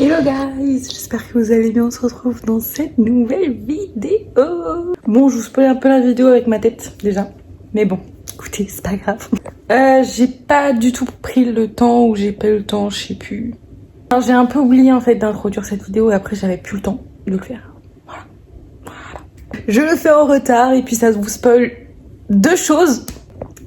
Hello guys, j'espère que vous allez bien, on se retrouve dans cette nouvelle vidéo. Bon, je vous spoil un peu la vidéo avec ma tête déjà, mais bon, écoutez, c'est pas grave. J'ai pas du tout pris le temps ou j'ai pas eu le temps, je sais plus. Alors, j'ai un peu oublié en fait d'introduire cette vidéo et après j'avais plus le temps de le faire. Voilà. Je le fais en retard et puis ça vous spoil deux choses.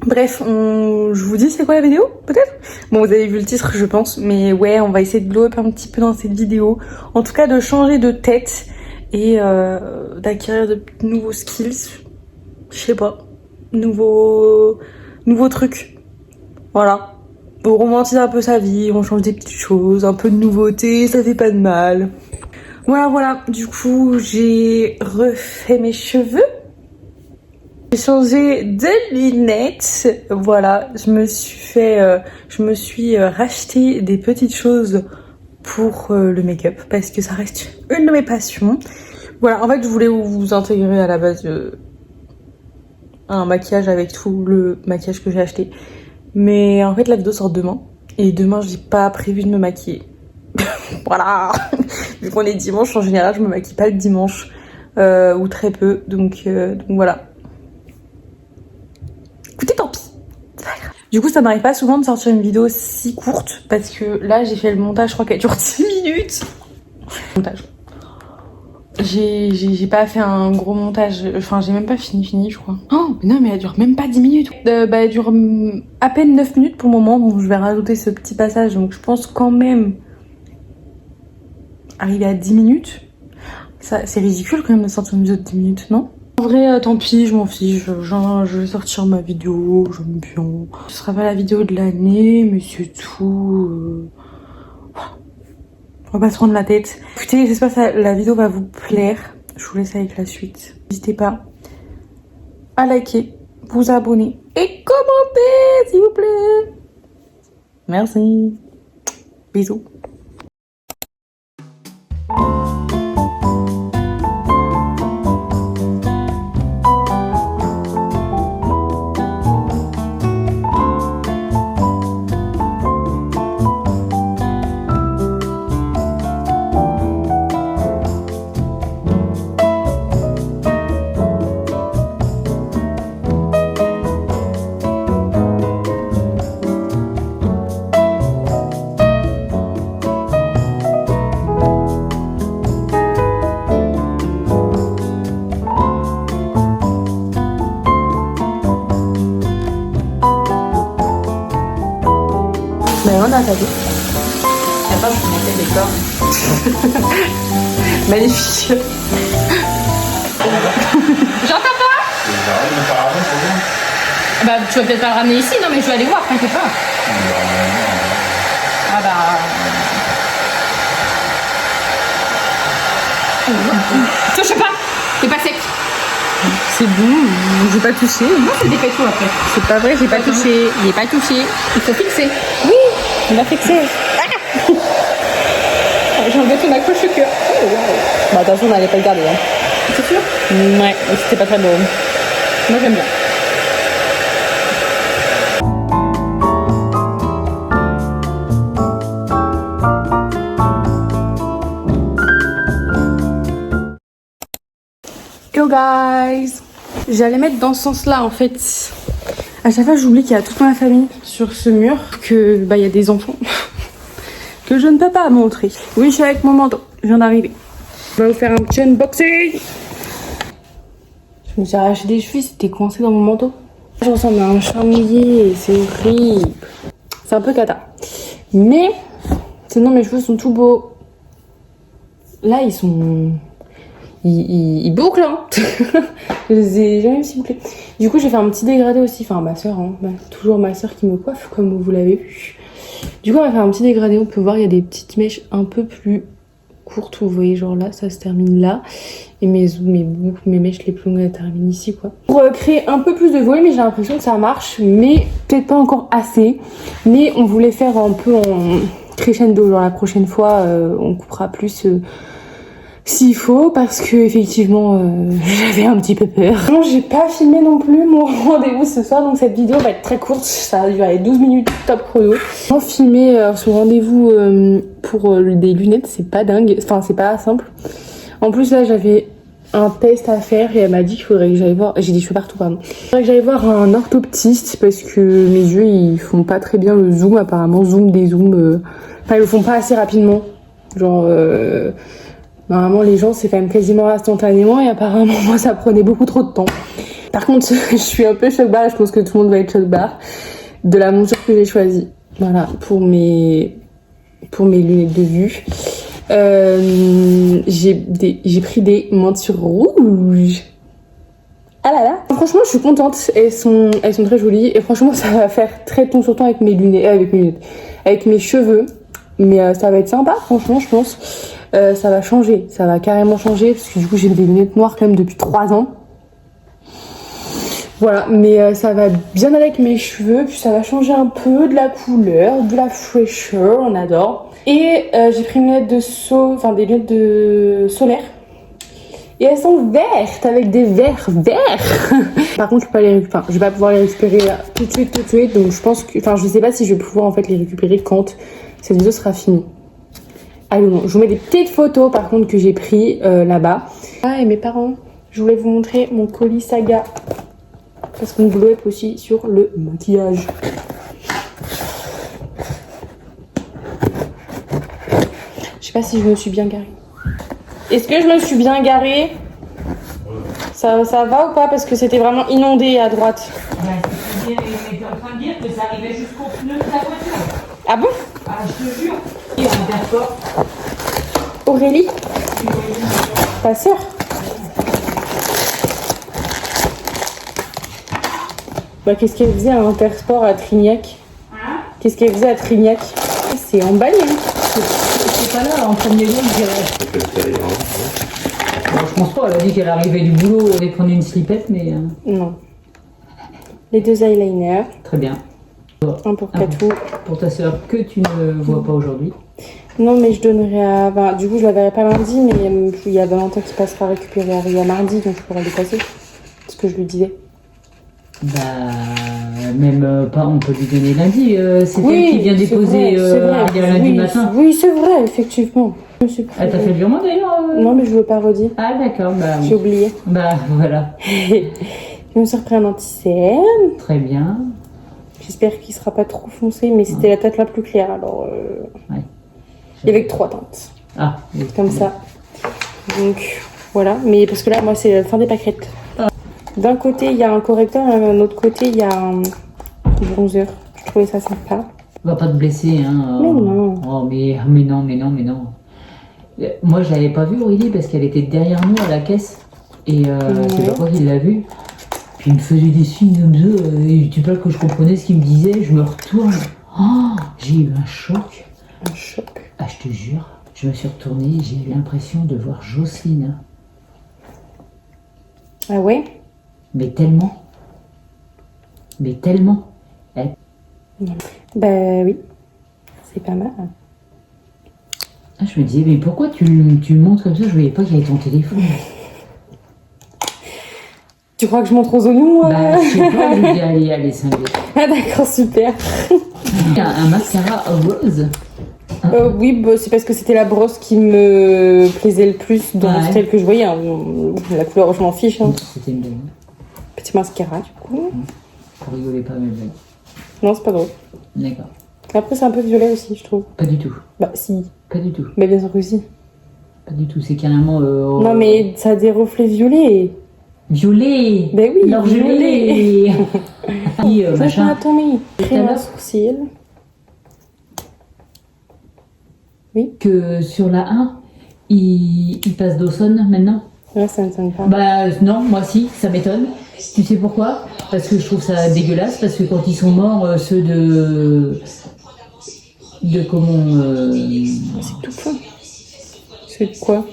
Bref, je vous dis c'est quoi la vidéo, peut-être? Bon, vous avez vu le titre, je pense, mais ouais, on va essayer de glow up un petit peu dans cette vidéo. En tout cas, de changer de tête et d'acquérir de nouveaux skills. Je sais pas, nouveaux trucs. Voilà. On romantise un peu sa vie, on change des petites choses, un peu de nouveauté, ça fait pas de mal. Voilà. Du coup, j'ai refait mes cheveux. J'ai changé de lunettes, voilà, je me suis racheté des petites choses pour le make-up parce que ça reste une de mes passions. Voilà, en fait, je voulais vous intégrer à la base un maquillage avec tout le maquillage que j'ai acheté. Mais en fait, la vidéo sort demain et demain, j'ai pas prévu de me maquiller. Voilà, vu qu'on est dimanche, en général, je me maquille pas le dimanche ou très peu, donc voilà. Écoutez, tant pis. Du coup, ça m'arrive pas souvent de sortir une vidéo si courte parce que là, j'ai fait le montage, je crois qu'elle dure 10 minutes. Montage. J'ai pas fait un gros montage, enfin, j'ai même pas fini, je crois. Oh, mais non, mais elle dure même pas 10 minutes. Elle dure à peine 9 minutes pour le moment, donc je vais rajouter ce petit passage, donc je pense quand même arriver à 10 minutes. Ça, c'est ridicule quand même de sortir une vidéo de 10 minutes, non? En vrai, tant pis, je m'en fiche, je vais sortir ma vidéo, j'aime bien. Ce sera pas la vidéo de l'année, mais c'est tout. Voilà. On va pas se prendre la tête. Écoutez, j'espère que la vidéo va vous plaire. Je vous laisse avec la suite. N'hésitez pas à liker, vous abonner et commenter, s'il vous plaît. Merci. Bisous. Ben on a pas dit. Attends, je vais mettre les corps. Magnifique. J'entends pas. Bah tu vas peut-être pas le ramener ici, non mais je vais aller voir, t'inquiète pas. Ah bah... Touche pas, t'es pas sec. C'est bon, j'ai pas touché. Non, c'est des pétous après. C'est pas vrai, j'ai pas touché. Il est pas touché, il faut fixer. Oui, on va fixer. J'ai enlevé ton accroche au cœur. Bah attention, on n'allait pas le garder. Hein. C'est sûr? Ouais, c'était pas très beau. Moi j'aime bien. Yo guys, j'allais mettre dans ce sens-là en fait. À chaque fois, j'oublie qu'il y a toute ma famille sur ce mur, que bah il y a des enfants que je ne peux pas montrer. Oui, je suis avec mon manteau, je viens d'arriver. On va vous faire un petit unboxing. Je me suis arraché des cheveux, c'était coincé dans mon manteau. Je ressemble à un chat mouillé, c'est horrible. C'est un peu cata. Mais sinon, mes cheveux sont tout beaux. Là, ils sont... Ils bouclent, hein. Je les ai jamais s'il vous plaît. Du coup, j'ai fait un petit dégradé aussi. Enfin, ma soeur, hein. Toujours ma soeur qui me coiffe, comme vous l'avez vu. Du coup, on va faire un petit dégradé. On peut voir, il y a des petites mèches un peu plus courtes. Vous voyez, genre là, ça se termine là. Et mes mèches les plus longues, elles terminent ici, quoi. Pour créer un peu plus de volume, mais j'ai l'impression que ça marche. Mais peut-être pas encore assez. Mais on voulait faire un peu en crescendo. Genre la prochaine fois, on coupera plus... s'il faut, parce que effectivement j'avais un petit peu peur. Non, j'ai pas filmé non plus mon rendez-vous ce soir, donc cette vidéo va être très courte, ça va durer 12 minutes top chrono. J'ai filmé son rendez-vous pour des lunettes, c'est pas dingue, enfin c'est pas simple. En plus là j'avais un test à faire et elle m'a dit qu'il faudrait que j'aille voir, j'ai des cheveux partout pardon, il faudrait que j'aille voir un orthoptiste parce que mes yeux ils font pas très bien le zoom apparemment, zoom, dézoom, enfin ils le font pas assez rapidement, genre normalement les gens c'est quand même quasiment instantanément et apparemment moi ça prenait beaucoup trop de temps. Par contre je suis un peu choc-barre, je pense que tout le monde va être choc-barre de la monture que j'ai choisie, voilà, pour mes lunettes de vue. J'ai pris des montures rouges. Ah là là. Franchement, je suis contente. Elles sont très jolies. Et franchement, ça va faire très ton sur ton avec mes lunettes, avec mes cheveux. Mais ça va être sympa, franchement, je pense. Ça va changer. Ça va carrément changer. Parce que du coup, j'ai des lunettes noires quand même depuis 3 ans. Voilà, mais ça va bien avec mes cheveux, puis ça va changer un peu de la couleur, de la fraîcheur, on adore. Et j'ai pris une lunette des lunettes de solaire. Et elles sont vertes, avec des verres verts. Par contre, je vais pas pouvoir les récupérer tout de suite, donc je pense que, je sais pas si je vais pouvoir en fait les récupérer quand cette vidéo sera finie. Ah non, je vous mets des petites photos par contre que j'ai pris là-bas. Ah, et mes parents, je voulais vous montrer mon colis Saga. Parce qu'on glow up aussi sur le maquillage. Je sais pas si je me suis bien garée. Est-ce que je me suis bien garée? Ça va ou pas? Parce que c'était vraiment inondé à droite. Ouais, t'es en train de dire que ça arrivait jusqu'au pneu de ta voiture. Ah bon? Ah, je te jure. Et on d'accord. Aurélie? Ta sœur? Bah, qu'est-ce qu'elle faisait à Intersport à Trignac? Hein? Qu'est-ce qu'elle faisait à Trignac? C'est emballé. C'est pas là, en premier lieu, je dirais. Bon, je pense pas, elle a dit qu'elle arrivait du boulot, elle prenait une slipette, mais... Non. Les 2 eyeliners. Très bien. Un pour Katou. Pour ta soeur que tu ne vois pas aujourd'hui. Non, mais je donnerai à... du coup, je la verrai pas lundi, mais il y a Valentin qui passera récupérer Aria mardi, donc je pourrai lui passer. C'est ce que je lui disais. Bah, même pas, on peut lui donner lundi. C'est elle qui vient déposer Aria lundi matin. Oui, c'est vrai, effectivement. Elle t'a fait le virement d'ailleurs Non, mais je veux pas redire. Ah, d'accord, bah. J'ai oublié. Bah, voilà. Je me suis repris un anti-cerne. Très bien. J'espère qu'il sera pas trop foncé, mais c'était la tête la plus claire, alors... Ouais. Et avec 3 teintes. Ah, oui. Comme ça. Donc, voilà. Mais parce que là, moi, c'est la fin des pâquerettes. D'un côté, il y a un correcteur, et d'un autre côté, il y a un bronzer. Je trouvais ça sympa. On va pas te blesser, hein. Mais non. Oh, mais non. Moi, je l'avais pas vue, Aurélie, parce qu'elle était derrière nous à la caisse. Et c'est pas quoi qu'il l'a vue. Puis il me faisait des signes comme ça. Et tu parles que je comprenais ce qu'il me disait. Je me retourne. Oh, j'ai eu un choc. Un choc. Ah, je te jure. Je me suis retournée. J'ai eu l'impression de voir Jocelyne. Ah ouais? Mais tellement. Elle... Bah oui. C'est pas mal. Ah, je me disais, mais pourquoi tu me montres comme ça? Je voyais pas qu'il y avait ton téléphone. Tu crois que je montre aux oignons? Bah, je sais pas, je me dis, allez, cinglé. Ah d'accord, super. Un mascara rose. Oui, bah, c'est parce que c'était la brosse qui me plaisait le plus dans celle que je voyais. Hein. La couleur, je m'en fiche. Hein. C'était une blague. Petit mascara, du coup. Pour rigoler pas, mes blagues. Non, c'est pas drôle. D'accord. Après, c'est un peu violet aussi, je trouve. Pas du tout. Bah, si. Pas du tout. Mais bien sûr que si. Pas du tout, c'est carrément... Non, mais ça a des reflets violets. Violet. Ben oui, l'orgelé. Machin. Attendez, crème à sourcils. Oui. Que sur la 1, il passe Dawson maintenant. Ouais, ça ne sonne pas. Bah non, moi si, ça m'étonne. Tu sais pourquoi? Parce que je trouve ça dégueulasse, parce que quand ils sont morts, ceux de comment... C'est tout fin. C'est de quoi?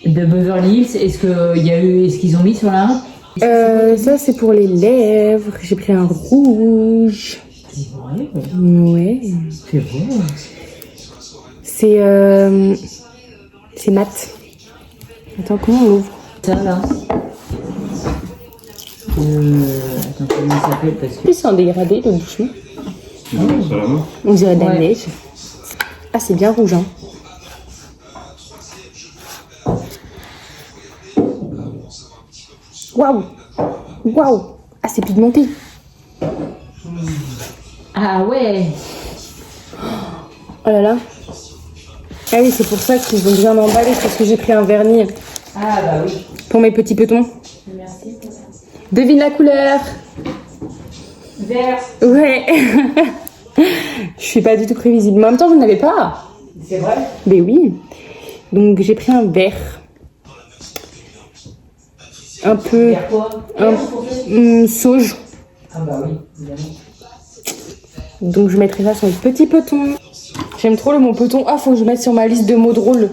De Beverly Hills, est-ce qu'ils ont mis sur la 1? Ça c'est pour les lèvres. J'ai pris un rouge. C'est vrai. Ouais. C'est vrai. C'est mat. Attends, comment on l'ouvre? Ça là. Attends, comment il s'appelle parce que. C'est en dégradé le bouchon. Sur la main. On dirait de la Ouais. neige. Ah, c'est bien rouge, hein. Waouh! Waouh! Ah, c'est pigmenté. Ah ouais. Oh là là. Ah oui, c'est pour ça qu'ils ont bien emballé, parce que j'ai pris un vernis Ah bah oui. pour mes petits petons. Merci. Devine la couleur. Vert. Ouais. Je suis pas du tout prévisible. Mais en même temps, je n'en avais pas. C'est vrai. Mais oui. Donc j'ai pris un vert. Un peu Vert quoi? sauge. Ah bah oui, évidemment. Donc je mettrai ça sur le petit peton. J'aime trop le mot peton. Ah, faut que je mette sur ma liste de mots drôles.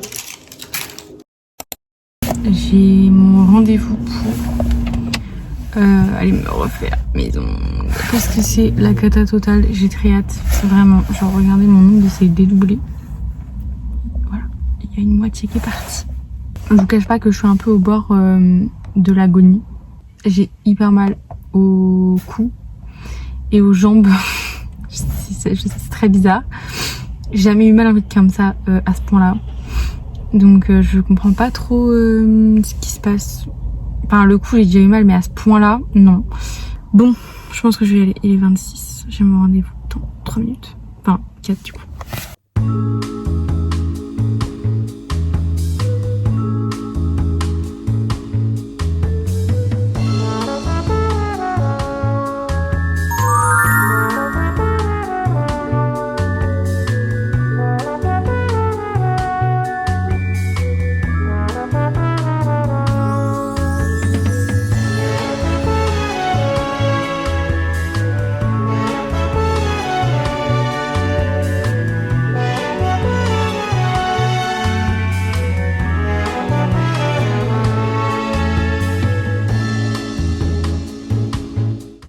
J'ai mon rendez-vous pour aller me refaire mes ongles. Parce que c'est la cata totale. J'ai très hâte. Vraiment, genre regardez mon ongle, il s'est dédoublé. Voilà, il y a une moitié qui est partie. Je vous cache pas que je suis un peu au bord de l'agonie. J'ai hyper mal au cou et aux jambes. C'est très bizarre. J'ai jamais eu mal en fait comme ça à ce point-là. Donc je comprends pas trop ce qui se passe. Enfin le coup j'ai déjà eu mal mais à ce point-là, non. Bon, je pense que je vais y aller. Il est 26. J'ai mon rendez-vous dans 3 minutes. Enfin 4 du coup.